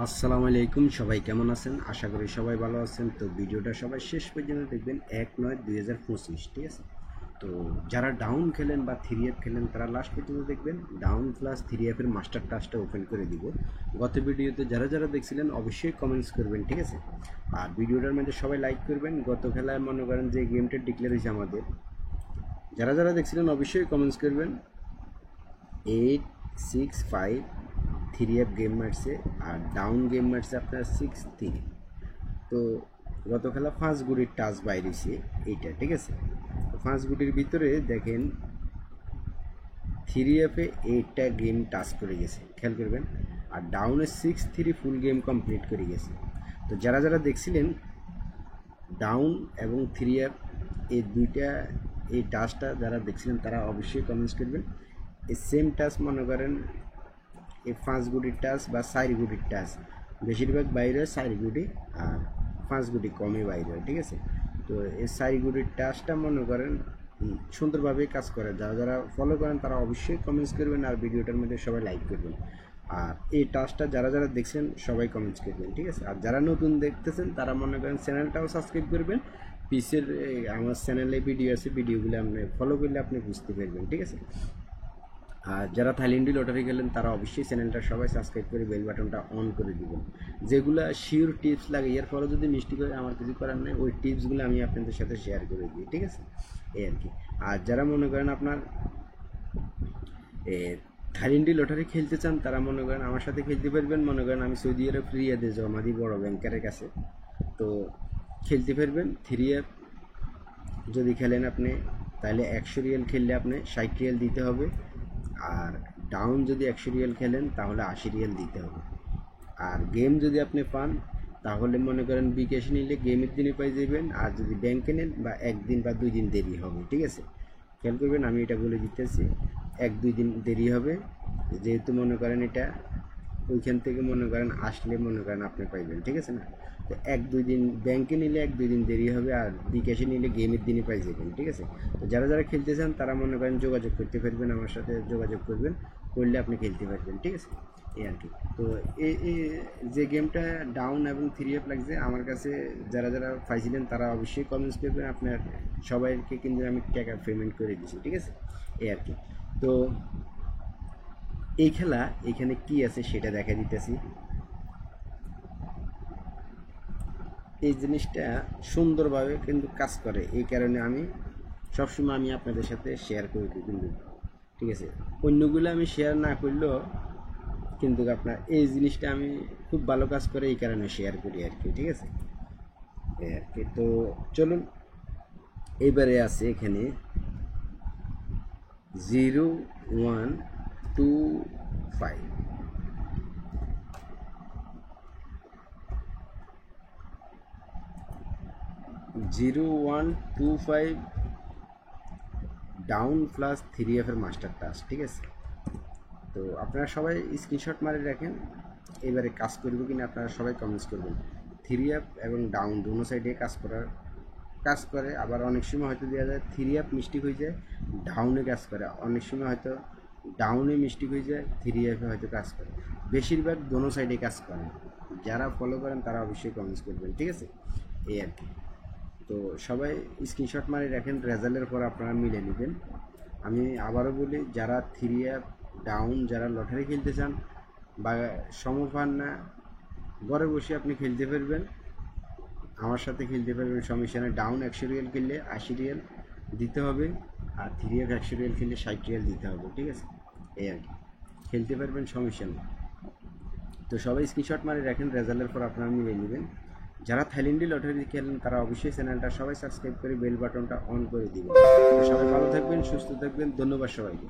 আসসালামু আলাইকুম, সবাই কেমন আছেন? আশা করি সবাই ভালো আছেন। তো ভিডিওটা সবাই শেষ পর্যন্ত দেখবেন, 1/9/2025, ঠিক আছে? তো যারা ডাউন খেলেন বা 3F খেলেন তারা লাস্ট পর্যন্ত দেখবেন। ডাউন প্লাস 3F এর মাস্টার টাস্কটা ওপেন করে দিব। গত ভিডিওতে যারা যারা দেখছিলেন অবশ্যই কমেন্টস করবেন, ঠিক আছে? আর ভিডিওটার মধ্যে সবাই লাইক করবেন। গত খেলায় মনে করেন যে গেমটা ডিক্লেয়ার হয়েছে আমাদের, যারা যারা দেখছিলেন অবশ্যই কমেন্টস করবেন। 8-6-5 3F গেম মারছে, আর ডাউন গেম মারছে আপনার 6-3। তো গত খেলা 5 গুটির টাচ বাইরেছে এইটা, ঠিক আছে? তো 5 গুটির ভিতরে দেখেন 3F-এ 8টা গেম টাচ করে গেছে, খেয়াল করবেন। আর ডাউনে 6-3 ফুল গেম কমপ্লিট করে গেছে। তো যারা যারা দেখছিলেন ডাউন এবং 3F এই দুইটা, এই টাচটা যারা দেখছিলেন তারা অবশ্যই কমেন্টস করবেন। এই সেম টাচ মনে করেন এই 5 গুটির টাচ বা 4 গুটির টাচ বেশিরভাগ বাইরে হয় 4 গুটি, আর 5 গুটি কমই বাইরে হয়, ঠিক আছে? তো এই 4 গুটির টাচটা মনে করেন সুন্দরভাবে কাজ করে। যারা যারা ফলো করেন তারা অবশ্যই কমেন্টস করবেন, আর ভিডিওটার মধ্যে সবাই লাইক করবেন। আর এই টাচটা যারা যারা দেখছেন সবাই কমেন্টস করবেন, ঠিক আছে? আর যারা নতুন দেখতেছেন তারা মনে করেন চ্যানেলটাও সাবস্ক্রাইব করবেন। পিসের আমার চ্যানেলে ভিডিও আছে, ভিডিওগুলো আপনি ফলো করলে আপনি বুঝতে পারবেন, ঠিক আছে? আর যারা থাইল্যান্ডি লটারি গেলেন তারা অবশ্যই চ্যানেলটা সবাই সাবস্ক্রাইব করে বেল বাটনটা অন করে দিবেন। যেগুলো শিওর টিপস লাগে, এর ফলে যদি মিষ্টি করে আমার কিছু করার নেই, ওই টিপসগুলো আমি আপনাদের সাথে শেয়ার করে দিই, ঠিক আছে? এই আর কি। আর যারা মনে করেন আপনার থাইল্যান্ডি লটারি খেলতে চান তারা মনে করেন আমার সাথে খেলতে পারবেন। মনে করেন আমি সৌদি আরব রিয়াদে জমা দিই বড় ব্যাংকারের কাছে। তো খেলতে পারবেন। 3F যদি খেলেন আপনি তাহলে 100 রিয়াল খেললে আপনি 60 রিয়াল দিতে হবে। আর ডাউন যদি 100 রিয়াল খেলেন তাহলে 80 রিয়াল দিতে হবে। আর গেম যদি আপনি পান তাহলে মনে করেন বিকাশে নিলে গেমের দিনে পাই যাবেন, আর যদি ব্যাংকে নেন বা 1 দিন বা 2 দিন দেরি হবে, ঠিক আছে? খেয়াল করবেন, আমি এটা বলে দিতেছি, 1-2 দিন দেরি হবে। যেহেতু মনে করেন এটা ওইখান থেকে মনে করেন আসলে মনে করেন আপনি পাইবেন, ঠিক আছে না? তো 1-2 দিন ব্যাংকে নিলে 1-2 দিন দেরি হবে, আর বিকাশে নিলে গেমের দিনে পাই যাবেন, ঠিক আছে? তো যারা যারা খেলতে চান তারা মনে করেন যোগাযোগ করতে পারবেন, আমার সাথে যোগাযোগ করবেন, করলে আপনি খেলতে পারবেন, ঠিক আছে? এই আর কি। তো এই যে গেমটা ডাউন এবং 3F লাগছে আমার কাছে, যারা যারা পাইছিলেন তারা অবশ্যই কমেন্টস করবেন। আপনার সবাইকে কিন্তু আমি টাকা পেমেন্ট করে দিয়েছি, ঠিক আছে? এই আর কি। তো এই খেলা এখানে কি আছে সেটা দেখা দিতেছি। এই জিনিসটা সুন্দরভাবে কিন্তু কাজ করে, এই কারণে আমি সবসময় আমি আপনাদের সাথে শেয়ার করে দিই কিন্তু, ঠিক আছে? অন্যগুলো আমি শেয়ার না করলেও কিন্তু আপনার এই জিনিসটা আমি খুব ভালো কাজ করে এই কারণে শেয়ার করি আর কি, ঠিক আছে? এই আর কি। তো চলুন, এইবারে আছে এখানে 0125, 0125 ডাউন প্লাস 3F এর মাস্টার টাস্ক, ঠিক আছে? তো আপনারা সবাই স্ক্রিনশট মারে রাখেন। এবারে কাজ করবে কিনা আপনারা সবাই কমেন্টস করবেন। 3F এবং ডাউন দুনো সাইডে কাজ করে। আবার অনেক সময় হয়তো দেওয়া যায় 3F মিস্টেক হয়ে যায়, ডাউনে কাজ করে। অনেক সময় হয়তো ডাউনে মিস্টেক হয়ে যায়, 3F-এ হয়তো কাজ করে। বেশিরভাগ দোনো সাইডে কাজ করে। যারা ফলো করেন তারা অবশ্যই কমেন্টস করবেন, ঠিক আছে? এই আর কি। তো সবাই স্ক্রিনশট মারি রাখেন, রেজাল্টের পর আপনারা মিলে নেবেন। আমি আবারও বলি, যারা 3F ডাউন যারা লটারি খেলতে চান বা সমপান না, ঘরে বসে আপনি খেলতে পারবেন, আমার সাথে খেলতে পারবেন, সমস্যা নেই। ডাউন 100 রিয়াল খেললে 80 রিয়াল দিতে হবে, আর 3F 100 রিয়াল খেললে 60 রিয়াল দিতে হবে, ঠিক আছে? এই আর কি। খেলতে পারবেন, সমস্যা নেই। তো সবাই স্ক্রিনশট মারি রাখেন, রেজাল্টের পর আপনারা মিলিয়ে নেবেন। যারা থাইল্যান্ডি লটারি খেলেন তারা অবশ্যই চ্যানেলটা সবাই সাবস্ক্রাইব করে বেল বাটনটা অন করে দিবেন। তো সবাই ভালো থাকবেন, সুস্থ থাকবেন, ধন্যবাদ সবাইকে।